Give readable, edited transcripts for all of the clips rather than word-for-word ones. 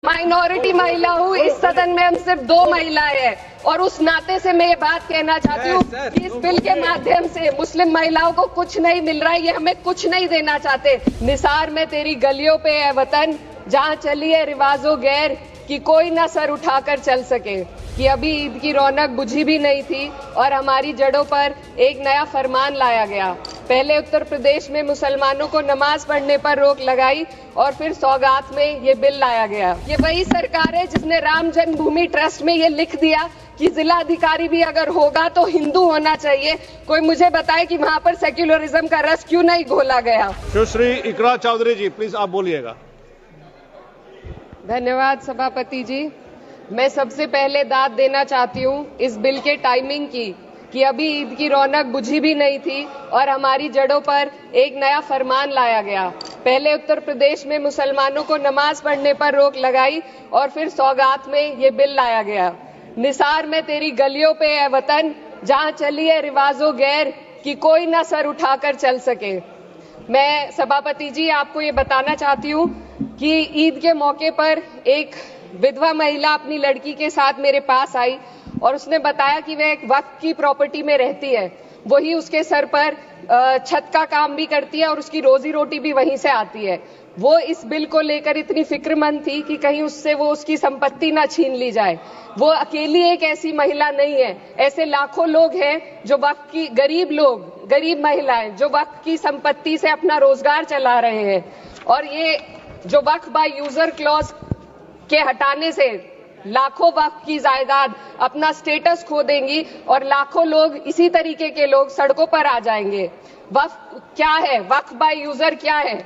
Minority महिला हूँ। इस सदन में हम सिर्फ 2 महिलाएं हैं और उस नाते से मैं ये बात कहना चाहती हूँ कि इस बिल के माध्यम से मुस्लिम महिलाओं को कुछ नहीं मिल रहा है, ये हमें कुछ नहीं देना चाहते। निसार में तेरी गलियों पे है वतन, जहाँ चली है रिवाजो गैर कि कोई ना सर उठाकर चल सके। कि अभी ईद की रौनक बुझी भी नहीं थी और हमारी जड़ों पर एक नया फरमान लाया गया। पहले उत्तर प्रदेश में मुसलमानों को नमाज पढ़ने पर रोक लगाई और फिर सौगात में ये बिल लाया गया। ये वही सरकार है जिसने राम जन्मभूमि ट्रस्ट में ये लिख दिया कि जिला अधिकारी भी अगर होगा तो हिंदू होना चाहिए। कोई मुझे बताए कि वहाँ पर सेक्युलरिज्म का रस क्यों नहीं घोला गया। सुश्री इकरा चौधरी जी, प्लीज आप बोलिएगा। धन्यवाद सभापति जी। मैं सबसे पहले दाद देना चाहती हूँ इस बिल के टाइमिंग की कि अभी ईद की रौनक बुझी भी नहीं थी और हमारी जड़ों पर एक नया फरमान लाया गया। पहले उत्तर प्रदेश में मुसलमानों को नमाज पढ़ने पर रोक लगाई और फिर सौगात में ये बिल लाया गया। निसार में तेरी गलियों पे है वतन, जहाँ चली है रिवाजो गैर कि कोई ना सर उठाकर चल सके। मैं सभापति जी आपको ये बताना चाहती हूँ कि ईद के मौके पर एक विधवा महिला अपनी लड़की के साथ मेरे पास आई और उसने बताया कि वह एक वक्फ की प्रॉपर्टी में रहती है। वही उसके सर पर छत का काम भी करती है और उसकी रोजी रोटी भी वहीं से आती है। वो इस बिल को लेकर इतनी फिक्रमंद थी कि कहीं उससे वो उसकी संपत्ति ना छीन ली जाए। वो अकेली एक ऐसी महिला नहीं है, ऐसे लाखों लोग हैं जो वक्फ की गरीब महिलाएं जो वक्फ की संपत्ति से अपना रोजगार चला रहे हैं। और ये जो वक्फ बाय यूजर क्लॉज के हटाने से लाखों वक्फ की जायदाद अपना स्टेटस खो देंगी और लाखों लोग इसी तरीके के लोग सड़कों पर आ जाएंगे। वक्फ क्या है, वक्फ बाय यूजर क्या है?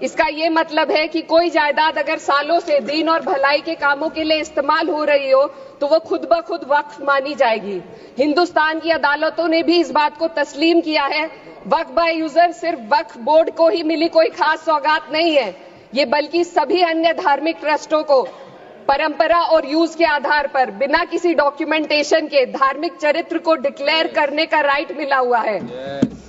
इसका ये मतलब है कि कोई जायदाद अगर सालों से दीन और भलाई के कामों के लिए इस्तेमाल हो रही हो तो वो खुद ब खुद वक्फ मानी जाएगी। हिंदुस्तान की अदालतों ने भी इस बात को तस्लीम किया है। वक्फ बाय यूजर सिर्फ वक्फ बोर्ड को ही मिली कोई खास सौगात नहीं है, ये बल्कि सभी अन्य धार्मिक ट्रस्टों को परंपरा और यूज के आधार पर बिना किसी डॉक्यूमेंटेशन के धार्मिक चरित्र को डिक्लेयर करने का राइट मिला हुआ है।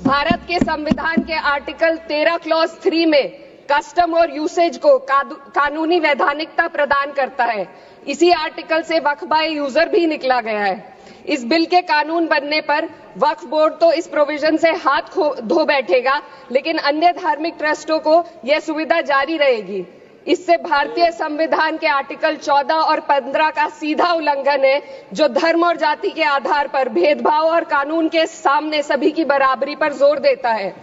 भारत के संविधान के आर्टिकल 13 क्लॉज 3 में कस्टम और यूसेज को कानूनी वैधानिकता प्रदान करता है। इसी आर्टिकल से वक्फ बाय यूजर भी निकला गया है। इस बिल के कानून बनने पर वक्फ बोर्ड तो इस प्रोविजन से हाथ धो बैठेगा, लेकिन अन्य धार्मिक ट्रस्टों को यह सुविधा जारी रहेगी। इससे भारतीय संविधान के आर्टिकल 14 और 15 का सीधा उल्लंघन है, जो धर्म और जाति के आधार पर भेदभाव और कानून के सामने सभी की बराबरी पर जोर देता है।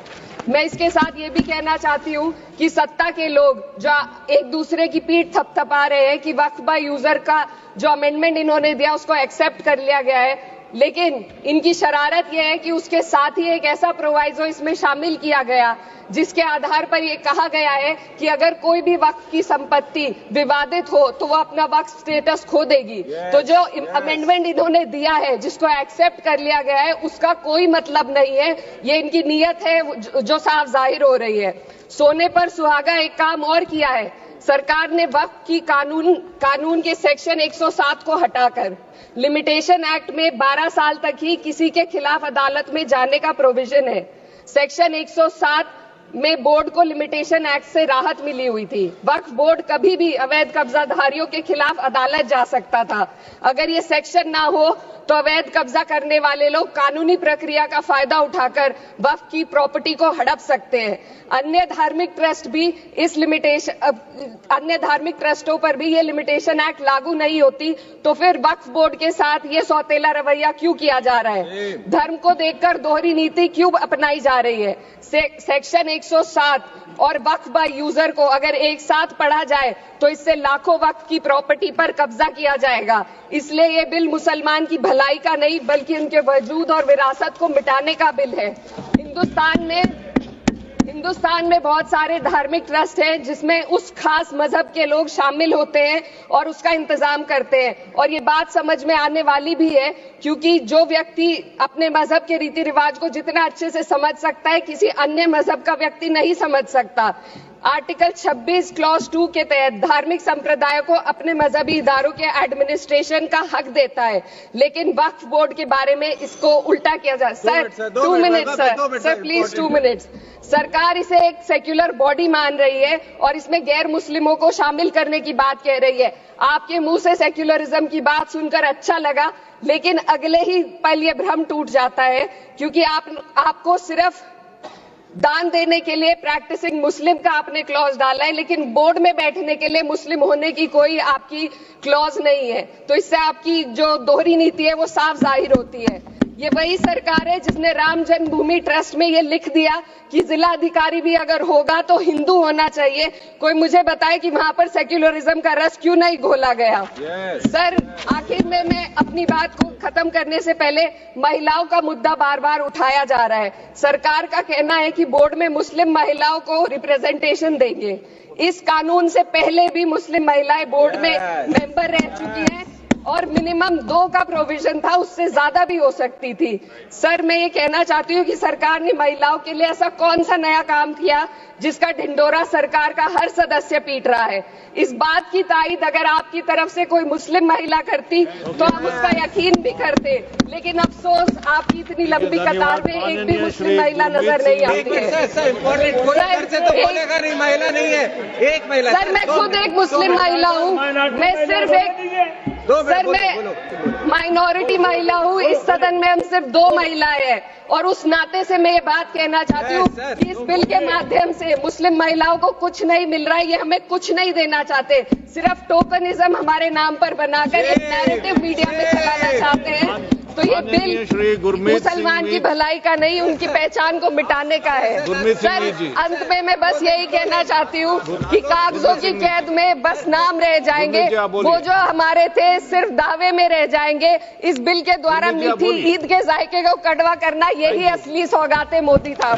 मैं इसके साथ ये भी कहना चाहती हूँ कि सत्ता के लोग जो एक दूसरे की पीठ थपथपा रहे हैं कि वक्फ बाय यूजर का जो अमेंडमेंट इन्होंने दिया उसको एक्सेप्ट कर लिया गया है, लेकिन इनकी शरारत यह है कि उसके साथ ही एक ऐसा प्रोवाइजो इसमें शामिल किया गया जिसके आधार पर यह कहा गया है कि अगर कोई भी वक्फ की संपत्ति विवादित हो तो वो अपना वक्फ स्टेटस खो देगी। तो जो अमेंडमेंट इन्होंने दिया है, जिसको एक्सेप्ट कर लिया गया है, उसका कोई मतलब नहीं है। ये इनकी नीयत है जो साफ जाहिर हो रही है। सोने पर सुहागा एक काम और किया है। सरकार ने वक्फ की कानून के सेक्शन 107 को हटाकर लिमिटेशन एक्ट में 12 साल तक ही किसी के खिलाफ अदालत में जाने का प्रोविजन है। सेक्शन 107 में बोर्ड को लिमिटेशन एक्ट से राहत मिली हुई थी। वक्फ बोर्ड कभी भी अवैध कब्जाधारियों के खिलाफ अदालत जा सकता था। अगर ये सेक्शन ना हो तो अवैध कब्जा करने वाले लोग कानूनी प्रक्रिया का फायदा उठाकर वक्फ की प्रॉपर्टी को हड़प सकते हैं। अन्य धार्मिक ट्रस्टों पर भी ये लिमिटेशन एक्ट लागू नहीं होती, तो फिर वक्फ बोर्ड के साथ ये सौतेला रवैया क्यों किया जा रहा है? धर्म को देखकर दोहरी नीति क्यों अपनाई जा रही है? सेक्शन 107 और वक्फ बाय यूजर को अगर एक साथ पढ़ा जाए तो इससे लाखों वक्फ की प्रॉपर्टी पर कब्जा किया जाएगा। इसलिए ये बिल मुसलमान की भलाई का नहीं बल्कि उनके वजूद और विरासत को मिटाने का बिल है। हिंदुस्तान में बहुत सारे धार्मिक ट्रस्ट हैं जिसमें उस खास मजहब के लोग शामिल होते हैं और उसका इंतजाम करते हैं। और ये बात समझ में आने वाली भी है, क्योंकि जो व्यक्ति अपने मजहब के रीति रिवाज को जितना अच्छे से समझ सकता है, किसी अन्य मजहब का व्यक्ति नहीं समझ सकता। आर्टिकल 26 क्लॉज 2 के तहत धार्मिक संप्रदायों को अपने मजहबी इदारों के एडमिनिस्ट्रेशन का हक देता है, लेकिन वक्फ बोर्ड के बारे में इसको उल्टा किया जा। Sir 2 minute sir please 2 minutes. सरकार इसे एक सेक्युलर बॉडी मान रही है और इसमें गैर मुस्लिमों को शामिल करने की बात कह रही है। आपके मुंह से सेक्युलरिज्म की बात सुनकर अच्छा लगा, लेकिन अगले ही पल ये भ्रम टूट जाता है, क्योंकि आपको सिर्फ दान देने के लिए प्रैक्टिसिंग मुस्लिम का आपने क्लॉज डाला है, लेकिन बोर्ड में बैठने के लिए मुस्लिम होने की कोई आपकी क्लॉज नहीं है। तो इससे आपकी जो दोहरी नीति है वो साफ जाहिर होती है। ये वही सरकार है जिसने राम जन्मभूमि ट्रस्ट में ये लिख दिया कि जिला अधिकारी भी अगर होगा तो हिंदू होना चाहिए। कोई मुझे बताए कि वहां पर सेक्युलरिज्म का रस क्यों नहीं घोला गया। सर आखिर में मैं अपनी बात को खत्म करने से पहले महिलाओं का मुद्दा बार बार उठाया जा रहा है। सरकार का कहना है कि बोर्ड में मुस्लिम महिलाओं को रिप्रेजेंटेशन देंगे। इस कानून से पहले भी मुस्लिम महिलाएं बोर्ड में मेंबर रह चुकी हैं और मिनिमम 2 का प्रोविजन था, उससे ज्यादा भी हो सकती थी। सर मैं ये कहना चाहती हूँ कि सरकार ने महिलाओं के लिए ऐसा कौन सा नया काम किया जिसका ढिंडोरा सरकार का हर सदस्य पीट रहा है। इस बात की तायीद अगर आपकी तरफ से कोई मुस्लिम महिला करती तो आप उसका यकीन भी करते, लेकिन अफसोस आपकी इतनी लंबी कतार में एक भी मुस्लिम महिला नजर नहीं आती है। सर मैं खुद एक मुस्लिम महिला हूँ, मैं सिर्फ एक सर मैं माइनॉरिटी महिला हूँ। इस सदन में हम सिर्फ 2 महिलाएं हैं और उस नाते से मैं ये बात कहना चाहती हूँ कि इस बिल के माध्यम से मुस्लिम महिलाओं को कुछ नहीं मिल रहा है। ये हमें कुछ नहीं देना चाहते, सिर्फ टोकनिज्म हमारे नाम पर बनाकर एक नैरेटिव मीडिया में चलाना चाहते हैं। तो ये बिल मुसलमान की भलाई का नहीं, उनकी पहचान को मिटाने का है। सर अंत में मैं बस यही कहना चाहती हूँ कि कागजों की कैद में बस नाम रह जाएंगे, वो जो हमारे थे सिर्फ दावे में रह जाएंगे। इस बिल के द्वारा मीठी ईद के जायके को कड़वा करना यही असली सौगाते मोदी था।